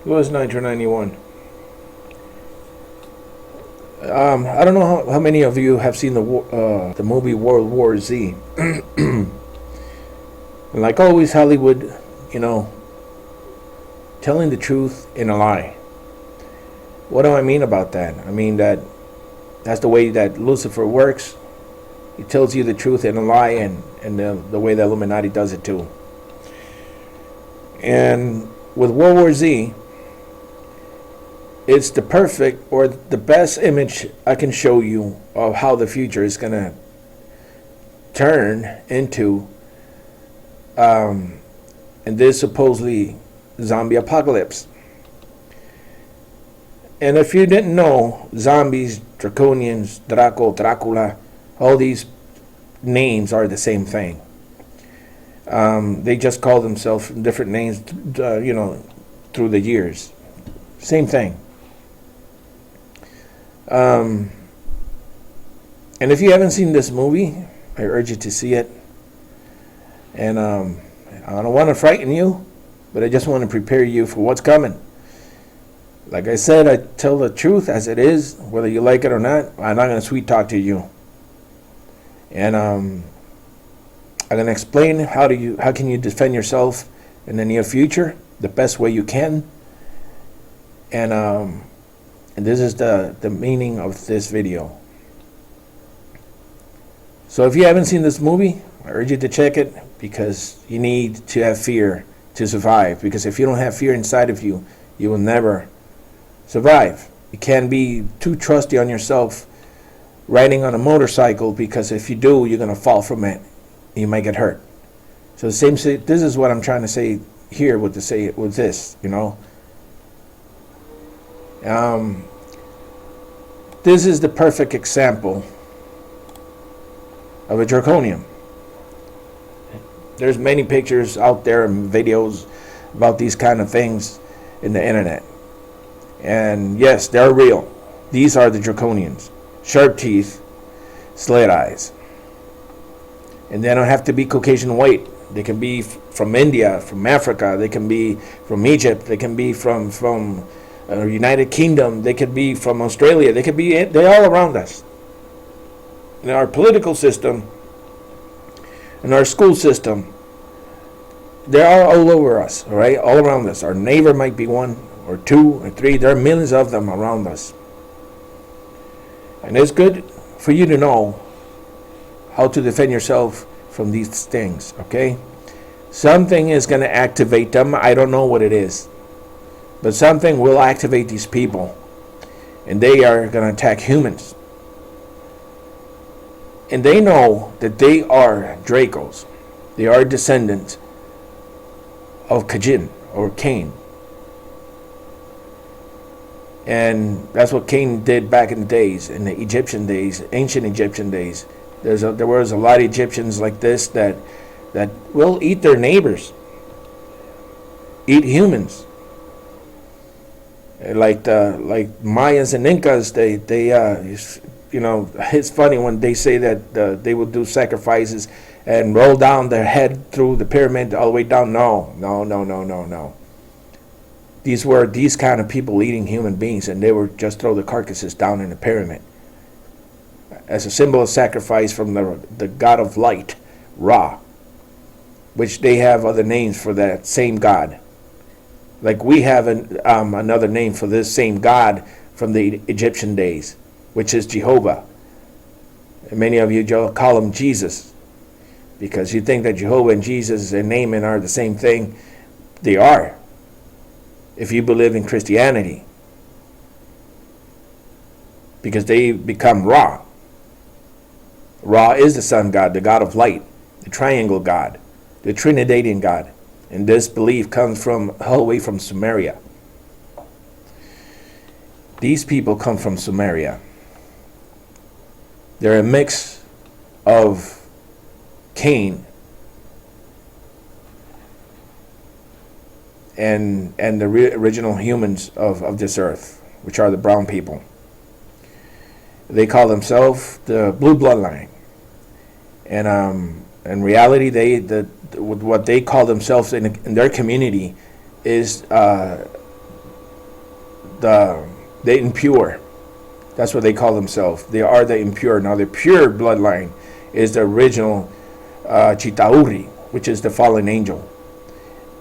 It was 1991. I don't know how many of you have seen the movie World War Z. And like always, Hollywood, telling the truth in a lie. What do I mean about that? I mean that's the way that Lucifer works. He tells you the truth in a lie, and the way the Illuminati does it too. And with World War Z, it's the perfect or the best image I can show you of how the future is going to turn into in this supposedly zombie apocalypse. And if you didn't know, zombies, Draconians, Draco, Dracula, all these names are the same thing. They just call themselves different names, through the years. Same thing. And if you haven't seen this movie, I urge you to see it. And I don't want to frighten you, but I just want to prepare you for what's coming. Like I said, I tell the truth as it is, whether you like it or not. I'm not going to sweet talk to you. And I'm going to explain how can you defend yourself in the near future the best way you can. And this is the meaning of this video. So if you haven't seen this movie, I urge you to check it, because you need to have fear to survive. Because if you don't have fear inside of you, you will never survive. You can't be too trusty on yourself riding on a motorcycle, because if you do, you're going to fall from it. You might get hurt. So this is what I'm trying to say here with this. This is the perfect example of a Draconian. There's many pictures out there and videos about these kind of things in the internet. And yes, they're real. These are the Draconians. Sharp teeth, slit eyes. And they don't have to be Caucasian white. They can be from India, from Africa. They can be from Egypt. They can be from United Kingdom. They could be from Australia. They're all around us. In our political system, in our school system, they're all over us, all right? All around us. Our neighbor might be one or two or three. There are millions of them around us. And it's good for you to know how to defend yourself from these things, okay? Something is going to activate them. I don't know what it is. But something will activate these people. And they are going to attack humans. And they know that they are Dracos. They are descendants of Kajin or Cain. And that's what Cain did back in the days, in the Egyptian days, ancient Egyptian days. There was a lot of Egyptians like this that will eat their neighbors, eat humans. Like Mayas and Incas, it's funny when they say that they would do sacrifices and roll down their head through the pyramid all the way down. No. These were these kind of people eating human beings, and they would just throw the carcasses down in the pyramid as a symbol of sacrifice from the god of light, Ra, which they have other names for that same god. Like we have another name for this same god from the Egyptian days, which is Jehovah. And many of you call him Jesus, because you think that Jehovah and Jesus and Naaman are the same thing. They are, if you believe in Christianity, because they become Ra. Ra is the sun god, the god of light, the triangle god, the Trinidadian god. And this belief comes from all the way from Sumeria. These people come from Sumeria. They're a mix of Cain and the original humans of this earth, which are the brown people. They call themselves the Blue Blood Line. And in reality, what they call themselves in their community is the impure. That's what they call themselves. They are the impure. Now the pure bloodline is the original CHITAURRI, which is the fallen angel.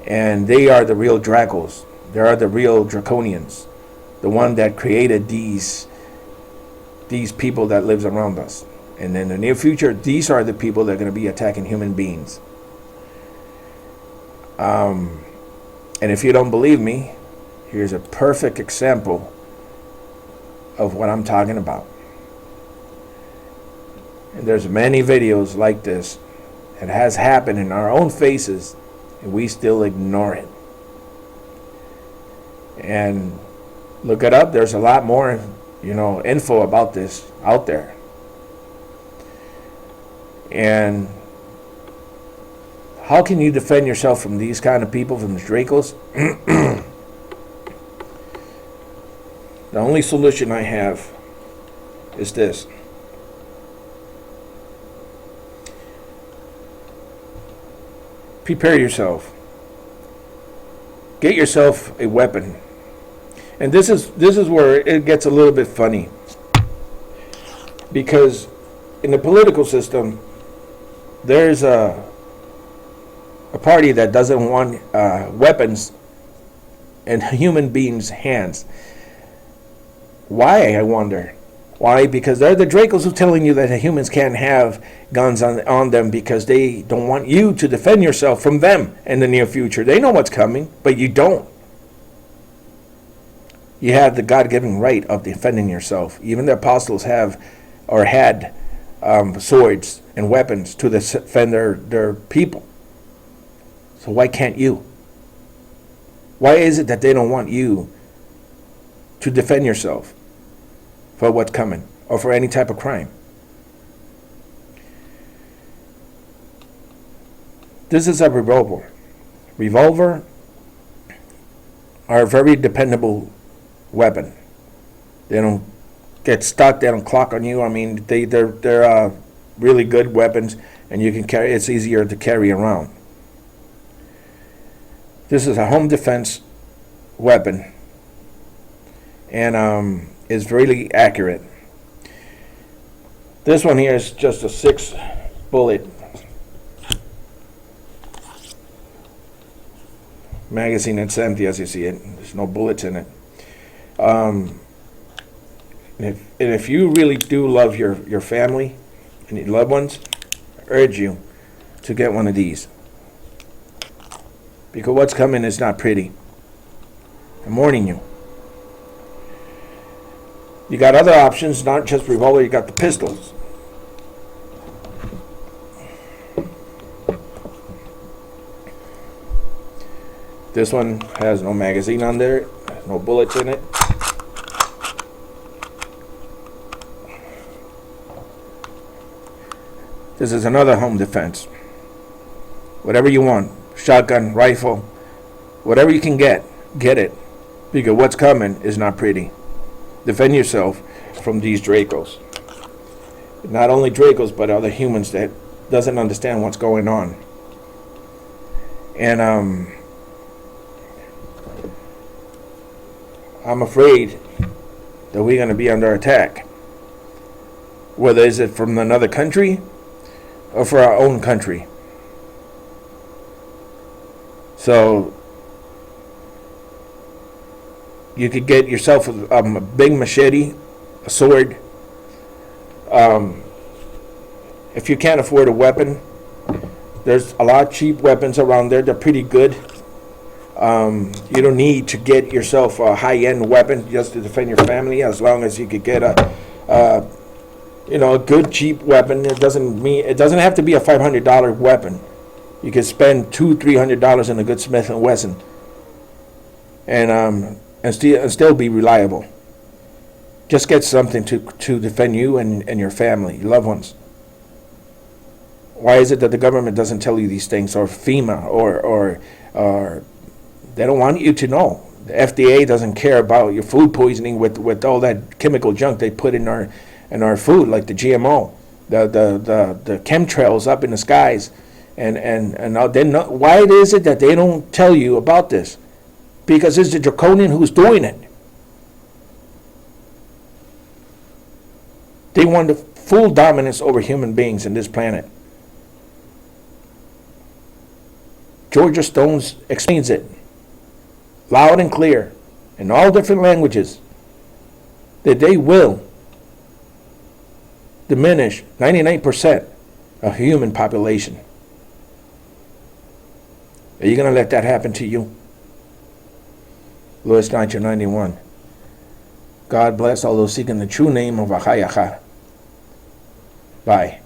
And they are the real Dracos. They are the real Draconians. The one that created these people that lives around us. And in the near future, these are the people that are going to be attacking human beings. And if you don't believe me, here's a perfect example of what I'm talking about. And there's many videos like this. It has happened in our own faces, and we still ignore it. And look it up. There's a lot more, info about this out there. And how can you defend yourself from these kind of people, from the Dracos? The only solution I have is this. Prepare yourself. Get yourself a weapon. And this is where it gets a little bit funny. Because in the political system, there's a party that doesn't want weapons in human beings' hands. Why, I wonder? Why? Because they're the Dracos who are telling you that humans can't have guns on them because they don't want you to defend yourself from them in the near future. They know what's coming, but you don't. You have the God-given right of defending yourself. Even the apostles have or had swords and weapons to defend their people. So why can't you? Why is it that they don't want you to defend yourself for what's coming or for any type of crime? This is a revolver. Revolver are a very dependable weapon. They don't get stuck. They don't clock on you. I mean, they're really good weapons, and you can carry. It's easier to carry around. This is a home defense weapon, and is really accurate. This one here is just a 6-bullet magazine. It's empty, as you see it. There's no bullets in it. And if you really do love your family and your loved ones, I urge you to get one of these. Because what's coming is not pretty. I'm warning you. You got other options, not just revolver, you got the pistols. This one has no magazine on there, no bullets in it. This is another home defense. Whatever you want, shotgun, rifle, whatever you can get it. Because what's coming is not pretty. Defend yourself from these Dracos. Not only Dracos, but other humans that doesn't understand what's going on. And I'm afraid that we're going to be under attack. Whether is it from another country or for our own country. So you could get yourself a big machete, a sword. If you can't afford a weapon, there's a lot of cheap weapons around there. They're pretty good. You don't need to get yourself a high-end weapon just to defend your family. As long as you could get a good cheap weapon. It doesn't have to be a $500 weapon. You could spend $200-300 in a good Smith & Wesson, and still be reliable. Just get something to defend you and your family, your loved ones. Why is it that the government doesn't tell you these things, or FEMA, or they don't want you to know? The FDA doesn't care about your food poisoning with all that chemical junk they put in our food, like the GMO, the chemtrails up in the skies, and why is it that they don't tell you about this? Because it's the Draconian who's doing it. They want the full dominance over human beings in this planet. Georgia Stones explains it loud and clear in all different languages that they will diminish 99% of human population. Are you going to let that happen to you? Louis 1991. God bless all those seeking the true name of Ahayaha. Bye.